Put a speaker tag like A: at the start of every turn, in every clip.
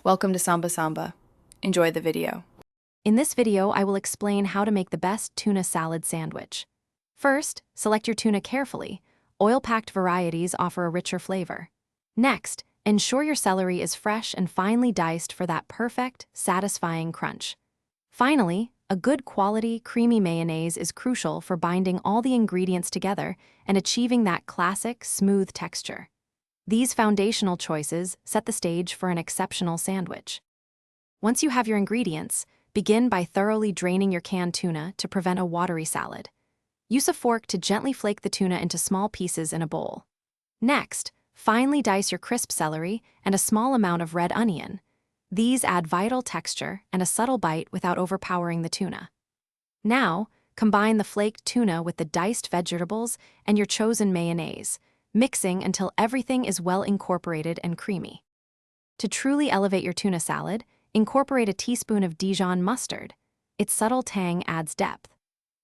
A: Welcome to Samba Samba. Enjoy the video.
B: In this video, I will explain how to make the best tuna salad sandwich. First, select your tuna carefully. Oil-packed varieties offer a richer flavor. Next, ensure your celery is fresh and finely diced for that perfect, satisfying crunch. Finally, a good quality, creamy mayonnaise is crucial for binding all the ingredients together and achieving that classic, smooth texture. These foundational choices set the stage for an exceptional sandwich. Once you have your ingredients, begin by thoroughly draining your canned tuna to prevent a watery salad. Use a fork to gently flake the tuna into small pieces in a bowl. Next, finely dice your crisp celery and a small amount of red onion. These add vital texture and a subtle bite without overpowering the tuna. Now, combine the flaked tuna with the diced vegetables and your chosen mayonnaise, mixing until everything is well incorporated and creamy. To truly elevate your tuna salad, incorporate a teaspoon of Dijon mustard. Its subtle tang adds depth.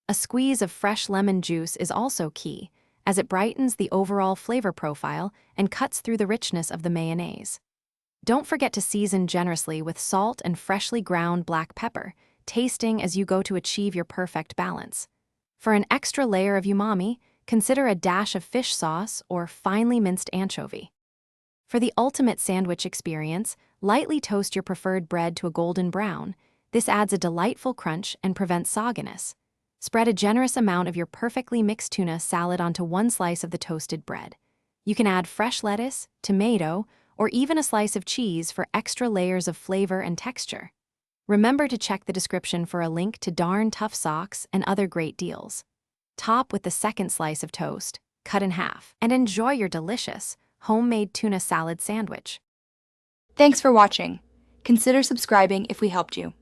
B: A squeeze of fresh lemon juice is also key, as it brightens the overall flavor profile and cuts through the richness of the mayonnaise. Don't forget to season generously with salt and freshly ground black pepper, tasting as you go to achieve your perfect balance. For an extra layer of umami, consider a dash of fish sauce or finely minced anchovy. For the ultimate sandwich experience, lightly toast your preferred bread to a golden brown. This adds a delightful crunch and prevents sogginess. Spread a generous amount of your perfectly mixed tuna salad onto one slice of the toasted bread. You can add fresh lettuce, tomato, or even a slice of cheese for extra layers of flavor and texture. Remember to check the description for a link to Darn Tough Socks and other great deals. Top with the second slice of toast, cut in half, and enjoy your delicious, homemade tuna salad sandwich.
A: Thanks for watching. Consider subscribing if we helped you.